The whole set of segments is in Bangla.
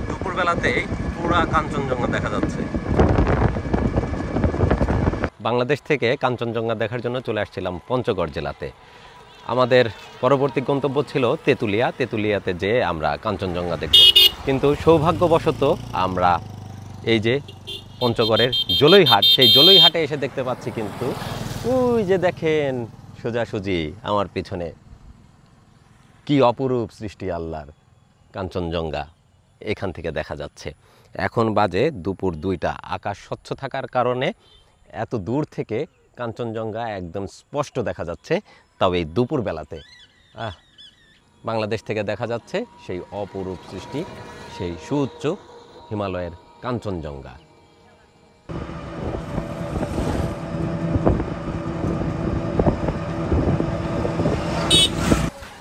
দুপুরবেলাতেই পুরা কাঞ্চনজঙ্ঘা দেখা যাচ্ছে। বাংলাদেশ থেকে কাঞ্চনজঙ্ঘা দেখার জন্য চলে আসছিলাম পঞ্চগড় জেলাতে। আমাদের পরবর্তী গন্তব্য ছিল তেঁতুলিয়া। তেঁতুলিয়াতে যেয়ে আমরা কাঞ্চনজঙ্ঘা দেখব, কিন্তু সৌভাগ্যবশত আমরা এই যে পঞ্চগড়ের জলইহাট, সেই জলইহাটে এসে দেখতে পাচ্ছি কিন্তু ওই যে দেখেন সোজাসুজি আমার পিছনে কি অপরূপ সৃষ্টি আল্লাহর, কাঞ্চনজঙ্ঘা এখান থেকে দেখা যাচ্ছে। এখন বাজে দুপুর 2টা। আকাশ স্বচ্ছ থাকার কারণে এত দূর থেকে কাঞ্চনজঙ্ঘা একদম স্পষ্ট দেখা যাচ্ছে। তবে এই দুপুরবেলাতে বাংলাদেশ থেকে দেখা যাচ্ছে সেই অপরূপ সৃষ্টি, সেই সুউচ্চ হিমালয়ের কাঞ্চনজঙ্ঘা।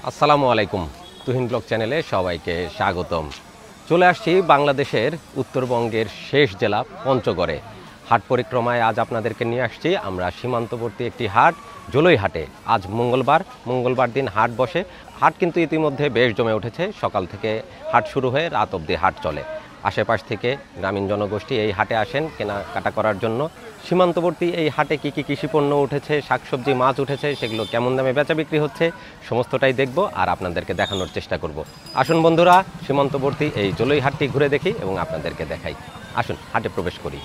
আসসালামু আলাইকুম, তুহিন ব্লগ চ্যানেলে সবাইকে স্বাগতম। চলে আসছি বাংলাদেশের উত্তরবঙ্গের শেষ জেলা পঞ্চগড়ে। হাট পরিক্রমায় আজ আপনাদেরকে নিয়ে আসছি আমরা সীমান্তবর্তী একটি হাট, জলইহাটে। আজ মঙ্গলবার দিন হাট বসে। হাট কিন্তু ইতিমধ্যে বেশ জমে উঠেছে। সকাল থেকে হাট শুরু হয়ে রাত অবধি হাট চলে। আশেপাশ থেকে গ্রামীণ জনগোষ্ঠী এই হাটে আসেন কেনাকাটা করার জন্য। সীমান্তবর্তী এই হাটে কী কী কৃষিপণ্য উঠেছে, শাকসবজি, মাছ উঠেছে, সেগুলো কেমন দামে বেচা বিক্রি হচ্ছে সমস্তটাই দেখব আর আপনাদেরকে দেখানোর চেষ্টা করব। আসুন বন্ধুরা, সীমান্তবর্তী এই জলইহাটটি ঘুরে দেখি এবং আপনাদেরকে দেখাই। আসুন হাটে প্রবেশ করি।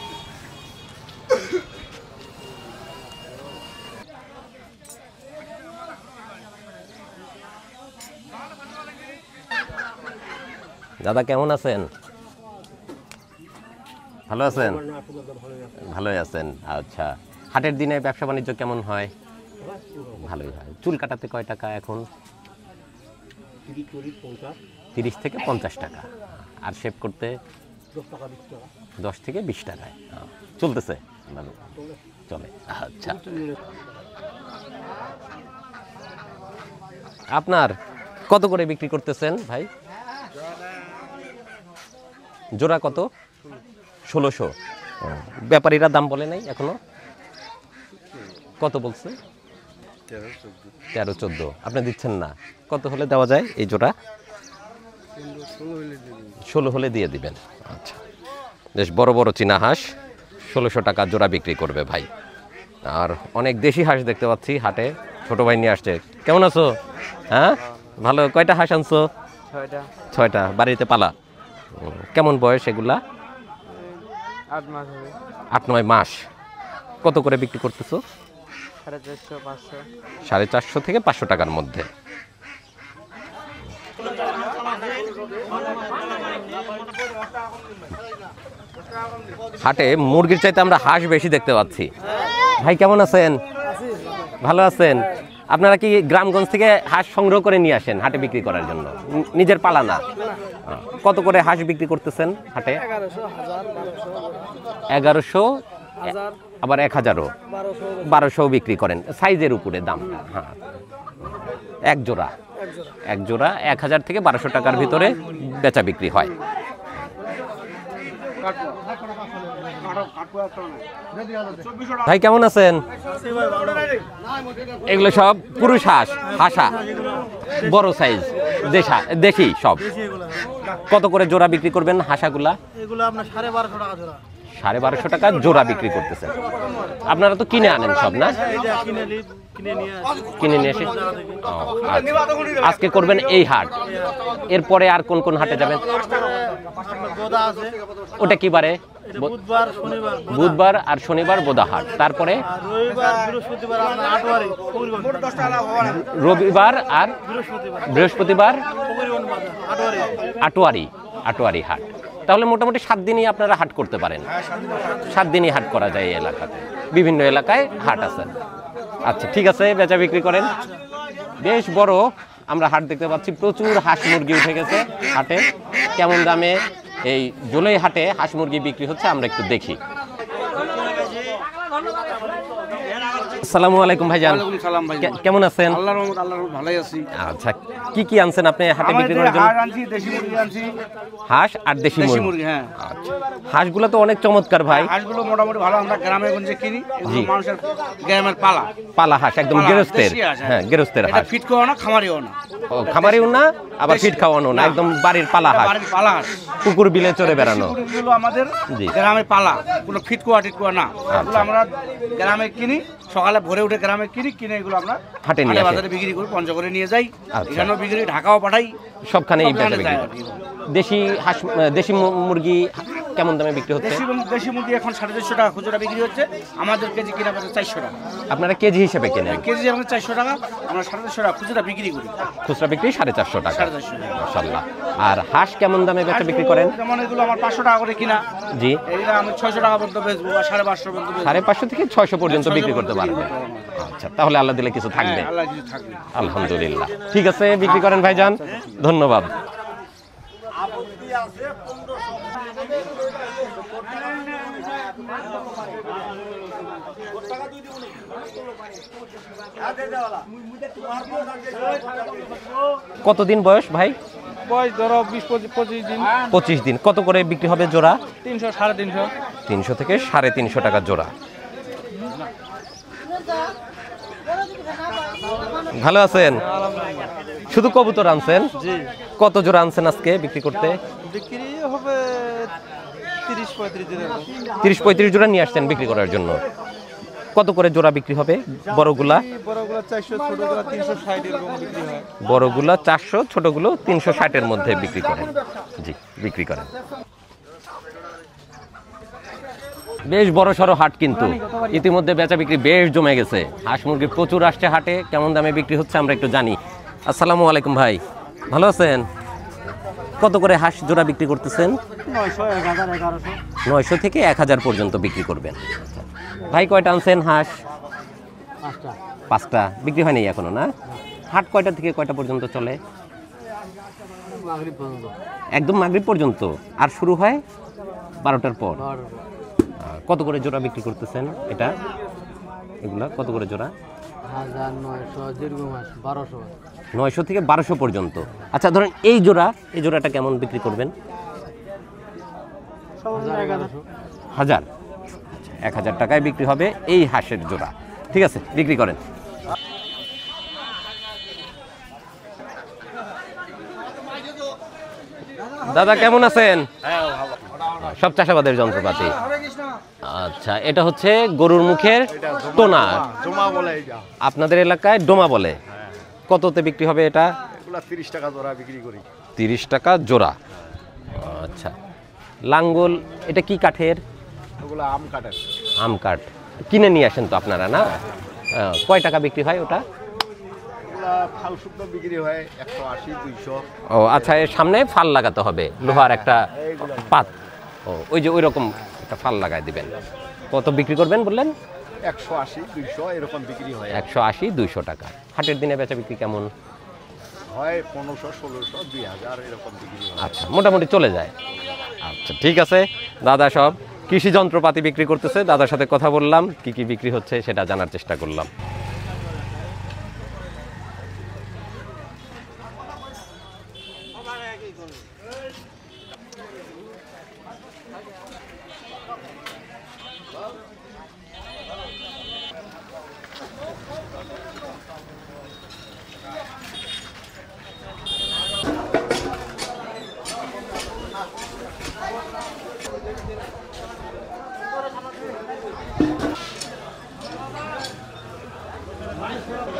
দাদা কেমন আছেন? ভালো আছেন? ভালোই আছেন। আচ্ছা, হাটের দিনে ব্যবসা বাণিজ্য কেমন হয়? ভালোই হয়। চুল কাটাতে কয় টাকা এখন? 30 থেকে 50 টাকা। আর শেভ করতে 10 থেকে 20 টাকায় চলতেছে। চলে। আচ্ছা, আপনার কত করে বিক্রি করতেছেন ভাই? জোড়া কত? 1600। ব্যাপারীরা দাম বলে নাই এখনো? কত বলছে? 13-14। আপনি দিচ্ছেন না? কত হলে দেওয়া যায় এই জোড়া? 16 হলে দিয়ে দিবেন। আচ্ছা, বেশ বড় বড় চীনা হাঁস 1600 টাকা জোড়া বিক্রি করবে ভাই। আর অনেক দেশি হাঁস দেখতে পাচ্ছি হাটে। ছোট ভাই নিয়ে আসছে। কেমন আছো? হ্যাঁ, ভালো। কয়টা হাঁস আনছো? 6টা। বাড়িতে পালা? কেমন বয়স এগুলা? 8-9 মাস। কত করে বিক্রি করতেছো? 450 থেকে 500 টাকার মধ্যে। হাটে মুরগির চাইতে আমরা হাঁস বেশি দেখতে পাচ্ছি। ভাই কেমন আছেন? ভালো আছেন? আপনারা কি গ্রামগঞ্জ থেকে হাঁস সংগ্রহ করে নিয়ে আসেন হাটে বিক্রি করার জন্য? নিজের পালা না? কত করে হাঁস বিক্রি করতেছেন হাটে? 1100, আবার 1000ও, 1200 বিক্রি করেন। সাইজের উপরে দাম। হ্যাঁ, এক জোড়া 1000 থেকে 1200 টাকার ভিতরে বেচা বিক্রি হয়। ভাই কেমন আছেন? এগুলো সব পুরুষ হাঁস, হাঁসা, বড় সাইজ, দেশি সব। কত করে জোড়া বিক্রি করবেন হাঁসাগুলা? 1250 টাকা জোড়া বিক্রি করতেছেন। আপনারা তো কিনে আনেন সব না? কিনে নিয়ে এসে আজকে করবেন এই হাট। এরপরে আর কোন কোন হাটে যাবেন? ওটা কি বারে? বুধবার আর শনিবার বোদা হাট। তারপরে রবিবার আর বৃহস্পতিবার আটোয়ারি। আটোয়ারি হাট। তাহলে মোটামুটি 7 দিনই আপনারা হাট করতে পারেন। 7 দিনই হাট করা যায় এই এলাকাতে, বিভিন্ন এলাকায় হাট আছে। আচ্ছা ঠিক আছে, বেচা বিক্রি করেন। বেশ বড় আমরা হাট দেখতে পাচ্ছি, প্রচুর হাঁস মুরগি উঠে গেছে হাটে। কেমন দামে এই জুলাই হাটে হাঁস মুরগি বিক্রি হচ্ছে আমরা একটু দেখি। আসসালামু আলাইকুম ভাইজান। ওয়ালাইকুম সালাম ভাই। কেমন আছেন? আল্লাহর রহমত, আল্লাহর ভালোই আছি। আচ্ছা কি কি আনছেন আপনি হাটে বিক্রি করার জন্য? হাঁস আনছি, দেশি মুরগি আনছি। হাঁস আর দেশি মুরগি, হ্যাঁ। আচ্ছা, হাঁসগুলো তো অনেক চমৎকার ভাই। হাঁসগুলো মোটামুটি ভালো, আমরা গ্রামে গঞ্জে কিনি। এগুলো মানুষের গ্রামের পালা পালা হাঁস, একদম গেরস্তের। হ্যাঁ, গেরস্তের হাঁস। এটা ফিট খাওয়া না, খামারিও না। ও, খামারিও না আবার ফিট খাওয়ানো না, একদম বাড়ির পালা হাঁস। বাড়ির পালা হাঁস, কুকুর বিলে চড়ে বেড়ানো। এগুলো আমাদের গ্রামে পালা, কোনো ফিট কোয়া টিট কোয়া না। এগুলো আমরা গ্রামে কিনি, সকালে ভোরে উঠে গ্রামে কিনে এগুলো আমরা হাটে নিয়ে বাজারে বিক্রি করি, পঞ্চগড়ে নিয়ে যাই। এখানেও বিক্রি, ঢাকাও পাঠাই, সবখানে বিক্রি। দেশি হাঁস, দেশি মুরগি কেমন দামে বিক্রি হচ্ছে? দেশি মুরগি এখন 450 টাকা খুচরা বিক্রি হচ্ছে, আমাদের কেজি কিনা পড়ছে 400 টাকা। আপনারা কেজি হিসেবে কেনেন? কেজি এখন 400 টাকা, আমরা 450 টাকা খুচরা বিক্রি করি। খুচরা বিক্রি 450 টাকা। 450 টাকা, মাশাআল্লাহ। আর হাঁস কেমন দামে বেচা বিক্রি করেন? যেমন এগুলো আমার 500 টাকা করে কিনা। জি, এইটা আমি 600 টাকা পর্যন্ত বেচবো, আর 550 পর্যন্ত বেচবো। 550 থেকে 600 পর্যন্ত বিক্রি করতে পারবেন। আচ্ছা, তাহলে আল্লাহ দিলে কিছু থাকবে। হ্যাঁ, আল্লাহ কিছু থাকবে। আলহামদুলিল্লাহ, ঠিক আছে, বিক্রি করেন ভাইজান, ধন্যবাদ। কতদিন বয়স ভাই? বয়স ধরো 20-25 দিন। 25 দিন। কত করে বিক্রি হবে জোড়া? 300, 350। 300 থেকে 350 টাকা জোড়া। ভালো আছেন? শুধু কবুতর আনছেন? জি। কত জোড়া আনছেন আজকে বিক্রি করতে? বিক্রি হবে 30-35 দিন। 30-35 জোড়া নিয়ে আসছেন বিক্রি করার জন্য। কত করে জোড়া বিক্রি হবে বড়গুলা? বড়গুলো 400, ছোটগুলো 360 এরকম বিক্রি হয়। বড়গুলা 400, ছোটগুলো 360 এর মধ্যে বিক্রি করেন। জি, বিক্রি করেন। বেশ বড় সড়ো হাট, কিন্তু ইতিমধ্যে বেচা বিক্রি বেশ জমে গেছে। হাঁস মুরগি প্রচুর আসছে হাটে। কেমন দামে বিক্রি হচ্ছে আমরা একটু জানি। আসসালামু আলাইকুম ভাই, ভালো আছেন? কত করে হাঁস জোড়া বিক্রি করতেছেন? 900, 1000, 1100। 900 থেকে 1000 পর্যন্ত বিক্রি করবেন। ভাই কয়টা আনছেন হাঁস? 5টা। বিক্রি হয়নি এখনো না? হাট কয়টা থেকে কয়টা পর্যন্ত চলে? মাগরিব পর্যন্ত। একদম মাগরিব পর্যন্ত। আর শুরু হয় 12টার পর। কত করে জোড়া বিক্রি করতেছেন এটা? এগুলা কত করে জোড়া? 1900, যেরকম 1200। 900 থেকে 1200 পর্যন্ত। আচ্ছা ধরেন এই জোড়াটা কেমন বিক্রি করবেন? 1000। 1000 টাকায় বিক্রি হবে এই হাঁসের জোড়া। ঠিক আছে, বিক্রি করেন। দাদা কেমন আছেন? সব চাষাবাদের যন্ত্রপাতি। আচ্ছা, এটা হচ্ছে গরুর মুখের টোনা। আপনাদের এলাকায় ডোমা বলে। কততে বিক্রি হবে এটা? 30 টাকা জোড়া বিক্রি করি। 30 টাকা জোড়া। আচ্ছা, লাঙ্গল এটা কি কাঠের? ওগুলো আম কাঠের। আম কাঠ। কিনে নিয়ে আসেন তো আপনারা না? কয় টাকা বিক্রি হয় ওটা? ফাল শুদ্ধ বিক্রি হয় 180, 200। ও আচ্ছা, এর সামনে ফাল লাগাতে হবে, লোহার একটা পাত। ও, ওই যে ওই রকম একটা ফাল লাগাই দিবেন। কত বিক্রি করবেন বললেন? 180, 200 এরকম বিক্রি হয়। 180, 200 টাকা। হাটের দিনে বেচা বিক্রি কেমন হয়? 1500, 1600, 2000 এরকম বিক্রি হয়। আচ্ছা, মোটামুটি চলে যায়। আচ্ছা ঠিক আছে, দাদা সব কৃষি যন্ত্রপাতি বিক্রি করতেছে। দাদার সাথে কথা বললাম, কি কি বিক্রি হচ্ছে সেটা জানার চেষ্টা করলাম।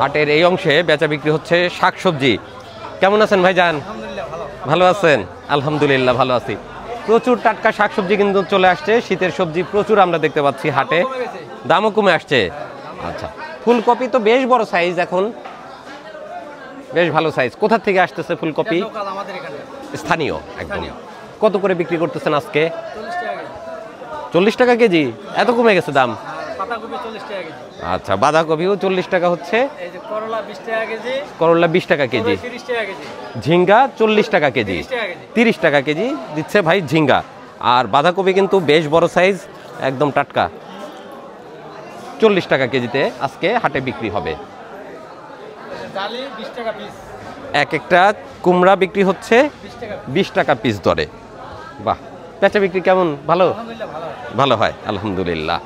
হাটের এই অংশে বেচা বিক্রি হচ্ছে শাকসবজি। কেমন আছেন ভাইজান? ভালো আছেন? আলহামদুলিল্লাহ ভালো আছি। প্রচুর টাটকা শাকসবজি কিন্তু চলে আসছে। শীতের সবজি প্রচুর আমরা দেখতে পাচ্ছি হাটে, দামও কমে আসছে। আচ্ছা, ফুলকপি তো বেশ বড় সাইজ, এখন বেশ ভালো সাইজ। কোথা থেকে আসতেছে ফুলকপি? স্থানীয় একদম। কত করে বিক্রি করতেছেন আজকে? 40 টাকা কেজি। এত কমে গেছে দাম? আচ্ছা, বাঁধাকপিও 40 টাকা হচ্ছে, করলা 20 টাকা কেজি, ঝিঙ্গা 40 টাকা কেজি, 30 টাকা কেজি দিচ্ছে ভাই ঝিঙ্গা। আর বাঁধাকপি কিন্তু বেশ বড় সাইজ, একদম টাটকা, 40 টাকা কেজিতে আজকে হাটে বিক্রি হবে। এক একটা কুমড়া বিক্রি হচ্ছে 20 টাকা পিস দরে। বাহ, বেচা বিক্রি কেমন? ভালো, ভালো হয় আলহামদুলিল্লাহ।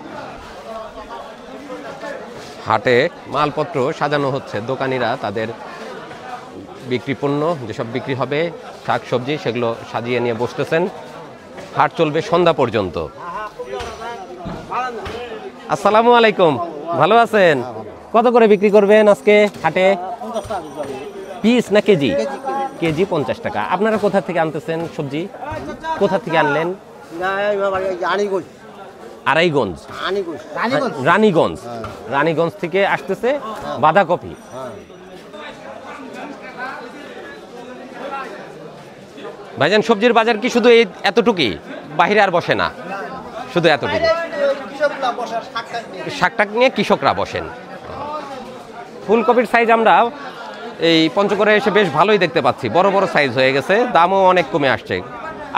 হাটে মালপত্র সাজানো হচ্ছে, দোকানিরা তাদের বিক্রি পণ্য যেসব বিক্রি হবে, শাক সবজি, সেগুলো সাজিয়ে নিয়ে বসতেছেন। হাট চলবে সন্ধ্যা পর্যন্ত। আসসালামু আলাইকুম, ভালো আছেন? কত করে বিক্রি করবেন আজকে হাটে? পিস না কেজি? কেজি 50 টাকা। আপনারা কোথা থেকে আনতেছেন সবজি? কোথা থেকে আনলেন? আড়াইগঞ্জ, রানীগঞ্জ। রানীগঞ্জ থেকে আসতেছে বাঁধাকপি। ভাইজান, সবজির বাজার কি শুধু এই এতটুকুই, বাহিরে আর বসে না? শুধু এতটুকু, শাকটাক নিয়ে কৃষকরা বসেন। ফুলকপির সাইজ আমরা এই পঞ্চগড়ে এসে বেশ ভালোই দেখতে পাচ্ছি, বড় বড় সাইজ হয়ে গেছে, দামও অনেক কমে আসছে।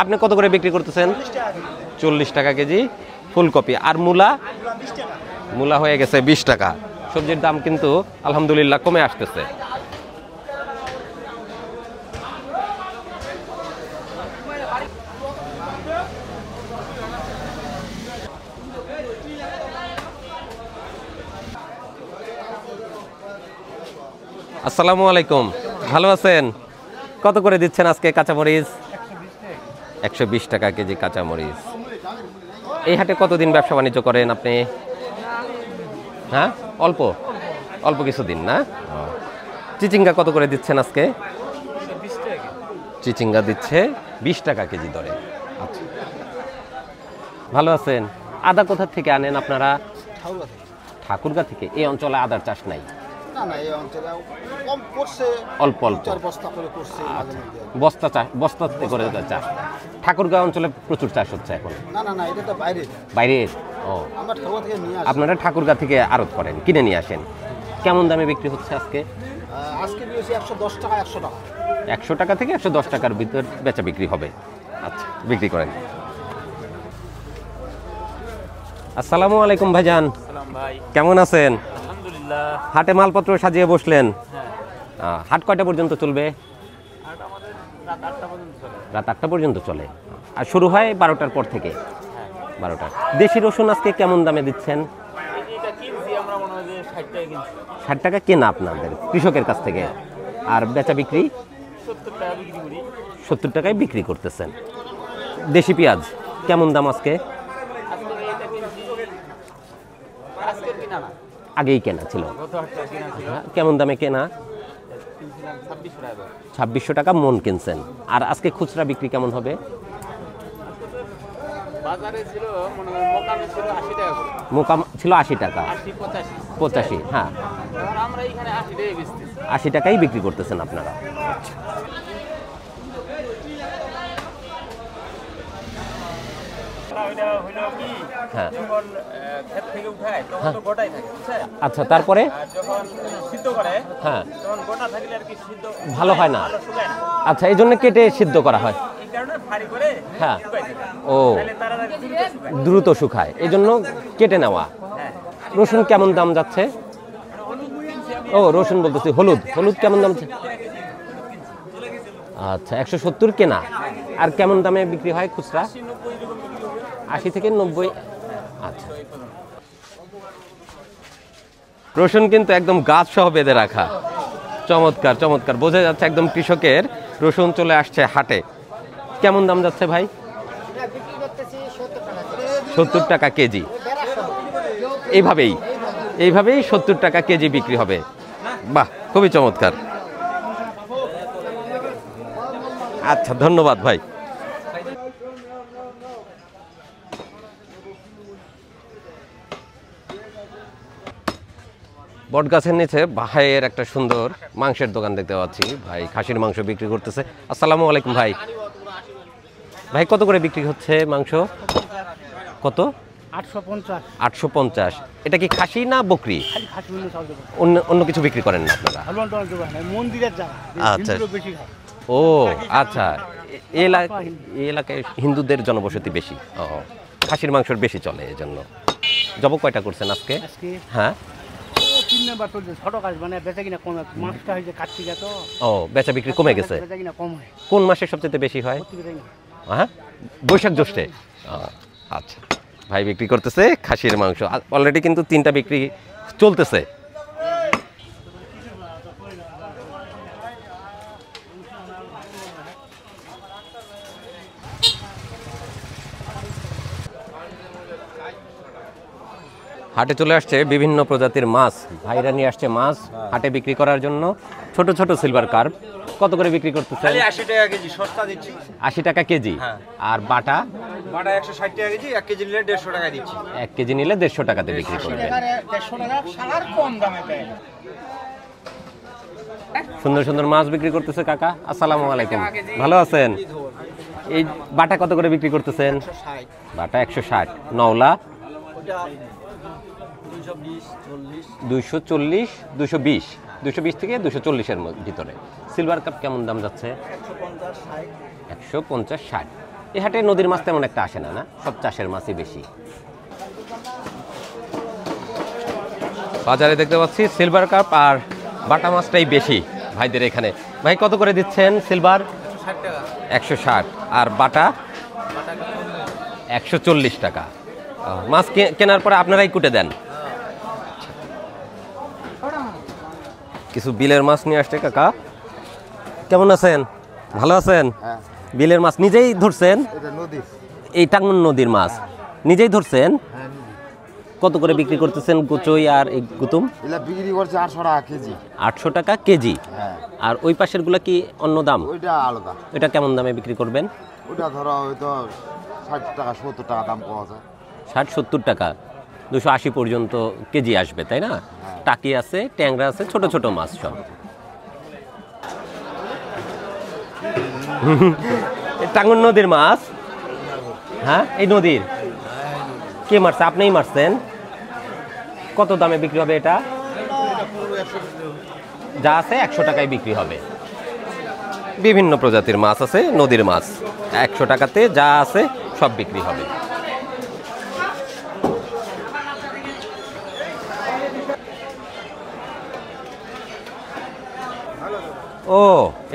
আপনি কত করে বিক্রি করতেছেন? 40 টাকা কেজি ফুলকপি। আর মূলা? মূলা হয়ে গেছে 20 টাকা। সবজির দাম কিন্তু আলহামদুলিল্লাহ কমে আসতেছে। আসসালামু আলাইকুম, ভালো আছেন? কত করে দিচ্ছেন আজকে কাঁচামরিচ? 120 টাকা কেজি কাঁচামরিচ। এই হাটে কতদিন ব্যবসা বাণিজ্য করেন আপনি? হ্যাঁ, অল্প অল্প কিছুদিন না? চিচিঙ্গা কত করে দিচ্ছেন আজকে? চিচিঙ্গা দিচ্ছে 20 টাকা কেজি দরে। আচ্ছা, ভালো আছেন? আদা কোথা থেকে আনেন আপনারা? ঠাকুরগা থেকে। এই অঞ্চলে আদার চাষ নাই? অল্প অল্প বস্তাতে করে চাষ। ঠাকুরগাঁও অঞ্চলে প্রচুর চাষ হচ্ছে এখন? বাইরের। ও, আপনারা ঠাকুরগাঁ থেকে আড়ত করেন, কিনে নিয়ে আসেন। কেমন দামে বিক্রি হচ্ছে আজকে? 100 টাকা থেকে 110 টাকার ভিতর বেচা বিক্রি হবে। আচ্ছা, বিক্রি করেন। আসসালামু আলাইকুম ভাইজান, কেমন আছেন? হাটে মালপত্র সাজিয়ে বসলেন? হাট কয়টা পর্যন্ত চলবে? রাত 8টা পর্যন্ত চলে। আর শুরু হয় 12টার পর থেকে? 12টা। দেশি রসুন আজকে কেমন দামে দিচ্ছেন? 60 টাকা কেনা আপনাদের কৃষকের কাছ থেকে, আর বেচা বিক্রি 70 টাকায় বিক্রি করতেছেন। দেশি পেঁয়াজ কেমন দাম আজকে? আগেই কেনা ছিল, কেমন দামে কেনা? 2600 টাকা মন কিনছেন। আর আজকে খুচরা বিক্রি কেমন হবে? মোকাম ছিল 80 টাকা, 85। হ্যাঁ, 80 টাকাই বিক্রি করতেছেন আপনারা। হ্যাঁ, আচ্ছা, তারপরে হ্যাঁ ভালো হয় না। আচ্ছা, এই জন্য কেটে সিদ্ধ করা হয়। হ্যাঁ, ও, দ্রুত শুকায়, এই জন্য কেটে নেওয়া। রসুন কেমন দাম যাচ্ছে? ও, রসুন বলতেছি, হলুদ। হলুদ কেমন দাম? আচ্ছা, 170 কেনা। আর কেমন দামে বিক্রি হয় খুচরা? 80 থেকে 90। আচ্ছা, রসুন কিন্তু একদম গাছ সহ বেঁধে রাখা। চমৎকার চমৎকার, বোঝা যাচ্ছে একদম কৃষকের রসুন চলে আসছে হাটে। কেমন দাম যাচ্ছে ভাই? 70 টাকা কেজি। এইভাবেই 70 টাকা কেজি বিক্রি হবে। বাহ, খুবই চমৎকার। আচ্ছা, ধন্যবাদ ভাই। বটগাছের নিচে ভাইয়ের একটা সুন্দর মাংসের দোকান দেখতে পাচ্ছি। ভাই খাসির মাংস বিক্রি করতেছে। আসসালামু আলাইকুম ভাই, ভাই কত করে বিক্রি হচ্ছে মাংস? কত? 850। 850। এটা কি খাসি না বকরি? খালি খাসি হলে চাল দেবো। অন্য কিছু বিক্রি করেন না আপনারা? হালুয়ান টাল দেবো না, মন্দিরের জায়গা। আচ্ছা। হিন্দুরা বেশি খায়। ও আচ্ছা, এই এলাকায় হিন্দুদের জনবসতি বেশি। ও, খাসির মাংসর বেশি চলে এই জন্য। জব কয়টা করছেন আজকে? আজকে হ্যাঁ, 3 নাম্বার চলছে, ছোট কাজ মানে বেচা কিনা কম। মাছটা হয়েছে কার্তিকা তো। ও বেচা বিক্রি কমে গেছে। বেচা কিনা কম হয়। কোন মাসে সবচেয়ে বেশি হয়? প্রত্যেকটাই না। হ্যাঁ, বৈশাখ জ্যৈষ্ঠে। আচ্ছা, ভাই বিক্রি করতেছে খাসির মাংস। অলরেডি কিন্তু 3টা বিক্রি চলতেছে। হাটে চলে আসছে বিভিন্ন প্রজাতির মাছ। ভাইরা নিয়ে আসছে মাছ হাটে বিক্রি করার জন্য। ছোট ছোট সিলভার কার্প কত করে বিক্রি করতেছেন? 80 টাকা কেজি সস্তা দিচ্ছি। 80 টাকা কেজি। হ্যাঁ। আর বাটা? বাটা 160 টাকা কেজি, 1 কেজি নিলে 150 টাকা দিচ্ছি। 1 কেজি নিলে 150 টাকাতে বিক্রি করবেন। 150 টাকা সালার কম দামে দেয়। সুন্দর সুন্দর মাছ বিক্রি করতেছে কাকা। আসসালামু আলাইকুম, ভালো আছেন? এই বাটা কত করে বিক্রি করতেছেন? 160 বাটা 160। নওলা? ওটা 220 40 240 220 220 থেকে 240 এর ভিতরে। সিলভার কাপ কেমন দাম যাচ্ছে? 150 60 150 60। এই হাটে নদীর মাছ তেমন একটা আসে না, না সব চাষের মাছই বেশি। বাজারে দেখতে পাচ্ছি সিলভার কাপ আর বাটা মাছটাই বেশি ভাইদের এখানে। ভাই কত করে দিচ্ছেন সিলভার? 60 টাকা 160। আর বাটা? 140 টাকা। মাছ কেনার পরে আপনারাই কুটে দেন? কিছু বিলের মাছ নিয়ে আসছে কাকা। কেমন আছেন? ভালো আছেন? বিলের মাছ নিজেই ধরছেন? এই টাঙ্গন নদীর মাছ নিজেই ধরছেন? কত করে বিক্রি করতেছেন গুচই আর এই গুতুম? এলা বিক্রি করছে 800 টাকা কেজি। 800 টাকা কেজি। হ্যাঁ। আর ওই পাশের গুলা কি অন্য দাম? ওইটা আলাদা। এটা কেমন দামে বিক্রি করবেন? ওইটা ধরো হয়তো 60 টাকা 70 টাকা দাম পাওয়া যায়। 60-70 টাকা, 280 পর্যন্ত কেজি আসবে, তাই না? টাকি আছে, ট্যাংরা আছে, ছোট ছোট মাছ সব। টাঙ্গন নদীর মাছ। হ্যাঁ, এই নদীর কে মারছে? আপনিই মারছেন? কত দামে বিক্রি হবে এটা? যা আছে 100 টাকায় বিক্রি হবে। বিভিন্ন প্রজাতির মাছ আছে, নদীর মাছ 100 টাকাতে যা আছে সব বিক্রি হবে। ও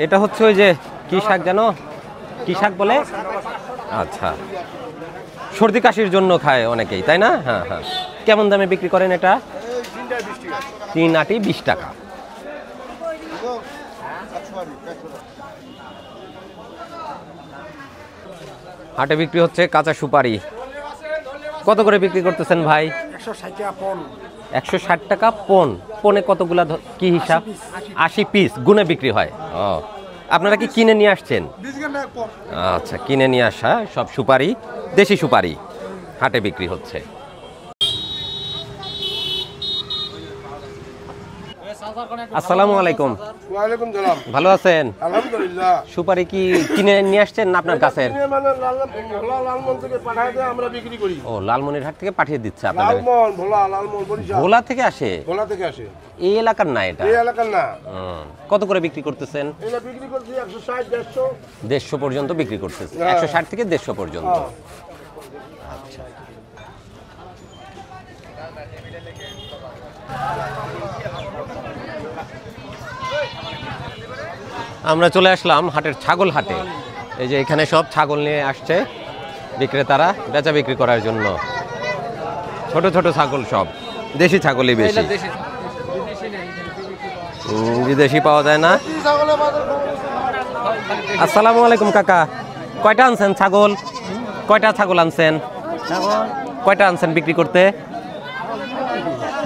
এটা হচ্ছে ওই যে কি শাক জানো, কি শাক বলে? আচ্ছা, সর্দি কাশির জন্য খায় অনেকেই, তাই না? হ্যাঁ হ্যাঁ। কেমন দামে বিক্রি করেন এটা? 3 আটি 20 টাকা। হাটে বিক্রি হচ্ছে কাঁচা সুপারি। কত করে বিক্রি করতেছেন ভাই? 160 টাকা পন। 160 টাকা পন। পনে কতগুলা কি হিসাব? 80 পিস গুনে বিক্রি হয়। ও, আপনারা কি কিনে নিয়ে আসছেন? আচ্ছা, কিনে নিয়ে আসা সব সুপারি, দেশি সুপারি হাটে বিক্রি হচ্ছে। আসসালামু আলাইকুম। ওয়ালাইকুম সালাম। ভালো আছেন? আলহামদুলিল্লাহ। সুপারি কি কিনে নিয়ে আসছেন না আপনার কাছের? মানে লালমন থেকে পাঠায় দেয়, আমরা বিক্রি করি। ও, লালমনিরহাট থেকে পাঠিয়ে দিচ্ছে আপনাদের? লালমন, লালমন বরিশাল। ভোলা থেকে আসে? ভোলা থেকে আসে। এই এলাকার না এটা? এই এলাকার না। কত করে বিক্রি করতেছেন? এটা বিক্রি করছি 160 150 150 পর্যন্ত বিক্রি করতেছে। হ্যাঁ। 160 থেকে 150 পর্যন্ত। হ্যাঁ। আচ্ছা। আমরা চলে আসলাম হাটের ছাগল হাটে। এই যে এখানে সব ছাগল নিয়ে আসছে বিক্রেতারা বেচা বিক্রি করার জন্য। ছোট ছোট ছাগল সব, দেশি ছাগলই বেশি, বিদেশি পাওয়া যায় না। আসসালামু আলাইকুম কাকা, কয়টা আনছেন ছাগল? কয়টা ছাগল আনছেন? কয়টা আনছেন বিক্রি করতে?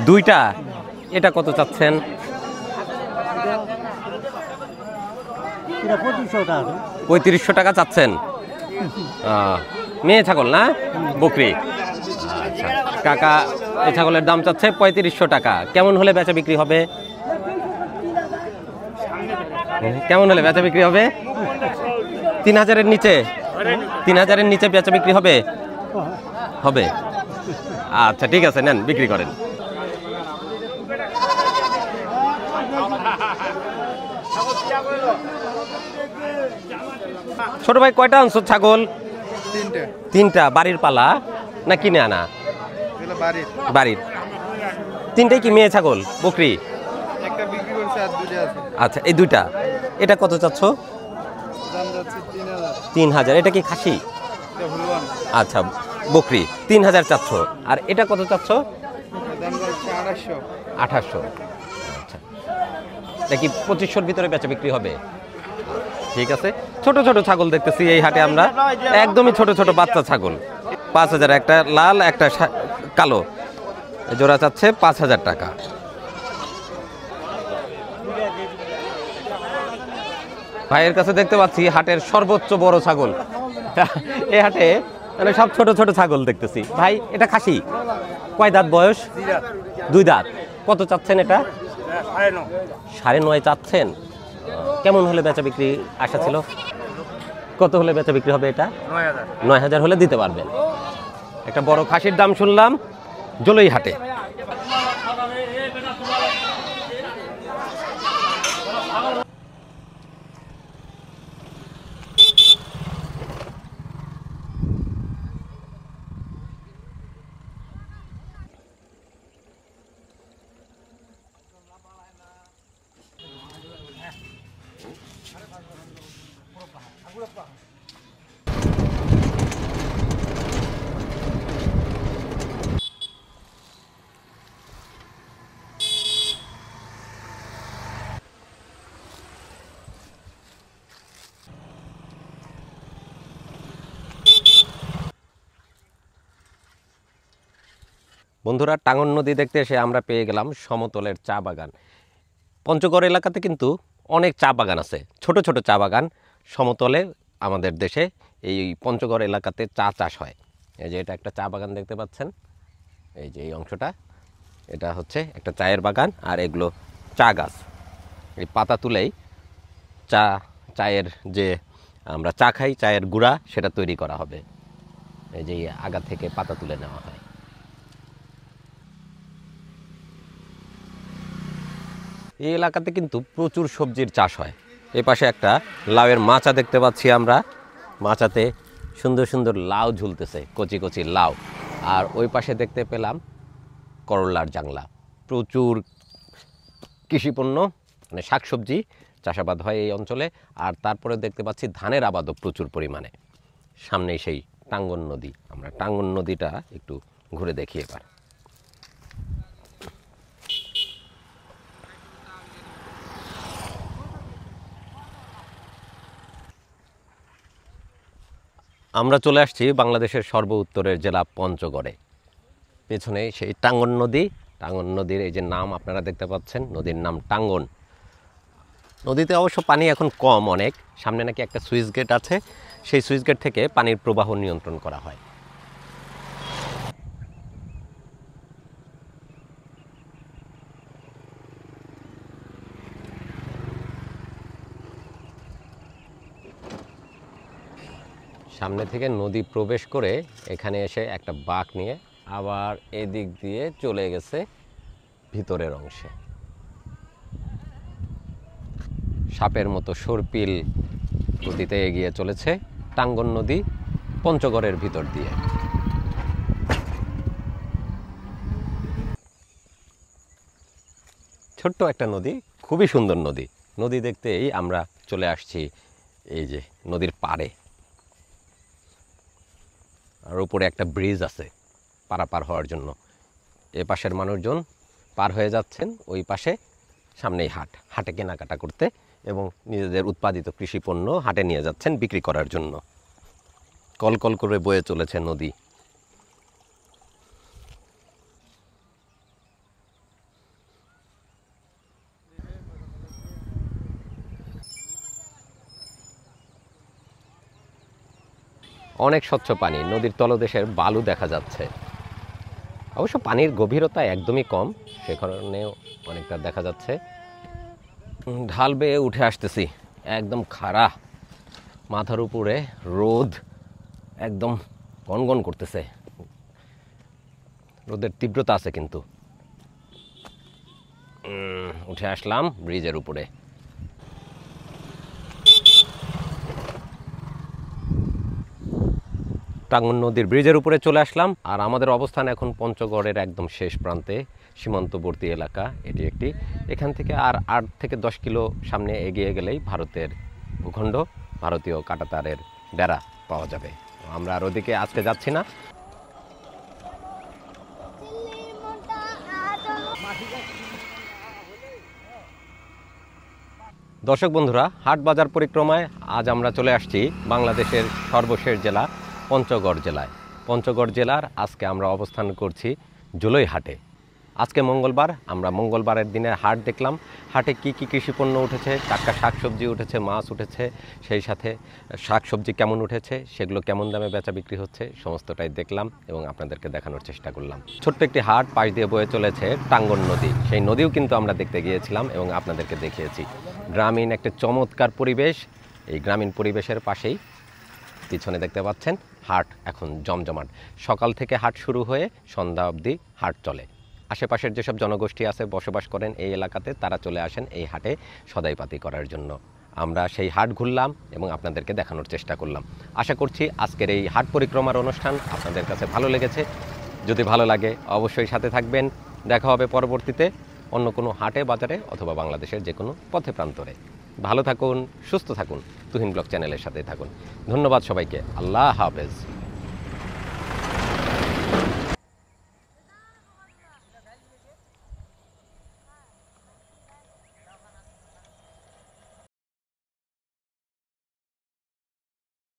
2টা। এটা কত চাচ্ছেন? 3500 টাকা চাচ্ছেন। মেয়ে ছাগল না বকরি? আচ্ছা কাকা, এই ছাগলের দাম চাচ্ছে 3500 টাকা। কেমন হলে বেচা বিক্রি হবে? কেমন হলে বেচা বিক্রি হবে? 3000-এর নিচে? 3000-এর নিচে বেচা বিক্রি হবে? হবে। আচ্ছা ঠিক আছে, নেন বিক্রি করেন। ছোট ভাই কয়টা আনছো ছাগল? তিনটা। বাড়ির পালা না কিনে আনা? বাড়ির। তিনটাই কি মেয়ে ছাগল বকরি? আচ্ছা এই দুইটা। এটা কত চাচ্ছ? 3000। এটা কি খাসি? আচ্ছা বকরি 3000 চাচ্ছ। আর এটা কত চাচ্ছ? 2800। আচ্ছা এটা কি 2500-র ভিতরে বেচা বিক্রি হবে? ঠিক আছে। ছোট ছোট ছাগল দেখতেছি এই হাটে আমরা, একদমই ছোট ছোট বাচ্চা ছাগল। 5000। একটা লাল একটা কালো, জোড়া চাচ্ছে 5000 টাকা। ভাইয়ের কাছে দেখতে পাচ্ছি হাটের সর্বোচ্চ বড় ছাগল। এই হাটে মানে সব ছোট ছোট ছাগল দেখতেছি। ভাই এটা খাসি? কয় দাঁত বয়স? 2 দাঁত। কত চাচ্ছেন এটা? 9.5 চাচ্ছেন। কেমন হলে বেচা বিক্রি আশা ছিল? কত হলে বেচা বিক্রি হবে এটা? 9000 হলে দিতে পারবেন। একটা বড় খাসির দাম শুনলাম জলই হাটে। বন্ধুরা, টাঙ্গন নদী দেখতে এসে আমরা পেয়ে গেলাম সমতলের চা বাগান। পঞ্চগড় এলাকাতে কিন্তু অনেক চা বাগান আছে, ছোট ছোট চা বাগান। সমতলে আমাদের দেশে এই পঞ্চগড় এলাকাতে চা চাষ হয়। এই যে এটা একটা চা বাগান দেখতে পাচ্ছেন, এই যে এই অংশটা, এটা হচ্ছে একটা চায়ের বাগান। আর এগুলো চা গাছ। এই পাতা তুলেই চায়ের যে আমরা চা খাই, চায়ের গুঁড়া, সেটা তৈরি করা হবে। এই যে আগা থেকে পাতা তুলে নেওয়া হয়। এই এলাকাতে কিন্তু প্রচুর সবজির চাষ হয়। এই পাশে একটা লাউয়ের মাচা দেখতে পাচ্ছি আমরা। মাচাতে সুন্দর সুন্দর লাউ ঝুলতেছে, কচি কচি লাউ। আর ওই পাশে দেখতে পেলাম করলার জাংলা। প্রচুর কৃষিপণ্য মানে শাকসবজি চাষাবাদ হয় এই অঞ্চলে। আর তারপরে দেখতে পাচ্ছি ধানের আবাদও প্রচুর পরিমাণে। সামনেই সেই টাঙ্গন নদী। আমরা টাঙ্গন নদীটা একটু ঘুরে দেখি এবার। আমরা চলে আসছি বাংলাদেশের সর্ব উত্তরের জেলা পঞ্চগড়ে। পেছনে সেই টাঙ্গন নদী। টাঙ্গন নদীর এই যে নাম আপনারা দেখতে পাচ্ছেন, নদীর নাম টাঙ্গন। নদীতে অবশ্য পানি এখন কম অনেক। সামনে নাকি একটা সুইচ গেট আছে, সেই সুইচ গেট থেকে পানির প্রবাহ নিয়ন্ত্রণ করা হয়। সামনে থেকে নদী প্রবেশ করে এখানে এসে একটা বাঁক নিয়ে আবার এদিক দিয়ে চলে গেছে ভিতরের অংশে। সাপের মতো সর্পিল গতিতে এগিয়ে চলেছে টাঙ্গন নদী পঞ্চগড়ের ভিতর দিয়ে। ছোট্ট একটা নদী, খুবই সুন্দর নদী। নদী দেখতেই আমরা চলে আসছি এই যে নদীর পাড়ে। আর উপরে একটা ব্রিজ আছে পারাপার হওয়ার জন্য। এ পাশের মানুষজন পার হয়ে যাচ্ছেন, ওই পাশে সামনেই হাট। হাটে কেনাকাটা করতে এবং নিজেদের উৎপাদিত কৃষি পণ্য হাটে নিয়ে যাচ্ছেন বিক্রি করার জন্য। কলকল করে বয়ে চলেছে নদী। অনেক স্বচ্ছ পানি, নদীর তলদেশের বালু দেখা যাচ্ছে। অবশ্য পানির গভীরতা একদমই কম, সে কারণেও অনেকটা দেখা যাচ্ছে। ঢাল বেয়ে উঠে আসতেছি, একদম খাড়া মাথার উপরে রোদ একদম গনগন করতেছে, রোদের তীব্রতা আছে কিন্তু। উঠে আসলাম ব্রিজের উপরে। টাঙ্গন নদীর ব্রিজের উপরে চলে আসলাম। আর আমাদের অবস্থান এখন পঞ্চগড়ের একদম শেষ প্রান্তে, সীমান্তবর্তী এলাকা এটি একটি। এখান থেকে আর 8 থেকে 10 কিলো সামনে এগিয়ে গেলেই ভারতের ভূখণ্ড, ভারতীয় কাঁটাতারের বেড়া পাওয়া যাবে। আমরা আর ওদিকে আজকে যাচ্ছি না। দর্শক বন্ধুরা, হাট বাজার পরিক্রমায় আজ আমরা চলে আসছি বাংলাদেশের সর্বশেষ জেলা পঞ্চগড় জেলায়। পঞ্চগড় জেলার আজকে আমরা অবস্থান করছি জুলইহাটে। আজকে মঙ্গলবার, আমরা মঙ্গলবারের দিনের হাট দেখলাম। হাটে কি কি কৃষিপণ্য উঠেছে, টাটকা শাকসবজি উঠেছে, মাছ উঠেছে, সেই সাথে শাকসবজি কেমন উঠেছে, সেগুলো কেমন দামে বেচা বিক্রি হচ্ছে, সমস্তটাই দেখলাম এবং আপনাদেরকে দেখানোর চেষ্টা করলাম। ছোট্ট একটি হাট, পাশ দিয়ে বয়ে চলেছে টাঙ্গন নদী। সেই নদীও কিন্তু আমরা দেখতে গিয়েছিলাম এবং আপনাদেরকে দেখিয়েছি। গ্রামীণ একটা চমৎকার পরিবেশ। এই গ্রামীণ পরিবেশের পাশেই পিছনে দেখতে পাচ্ছেন হাট এখন জমজমাট। সকাল থেকে হাট শুরু হয়ে সন্ধ্যা অবধি হাট চলে। আশেপাশের যেসব জনগোষ্ঠী আছে, বসবাস করেন এই এলাকাতে, তারা চলে আসেন এই হাটে সদাইপাতি করার জন্য। আমরা সেই হাট ঘুরলাম এবং আপনাদেরকে দেখানোর চেষ্টা করলাম। আশা করছি আজকের এই হাট পরিক্রমার অনুষ্ঠান আপনাদের কাছে ভালো লেগেছে। যদি ভালো লাগে অবশ্যই সাথে থাকবেন। দেখা হবে পরবর্তীতে অন্য কোনো হাটে, বাজারে অথবা বাংলাদেশের যে কোনো পথে প্রান্তরে। ভালো থাকুন, সুস্থ থাকুন, তুহিন ব্লগ চ্যানেলের সাথে থাকুন। ধন্যবাদ সবাইকে। আল্লাহ হাফেজ।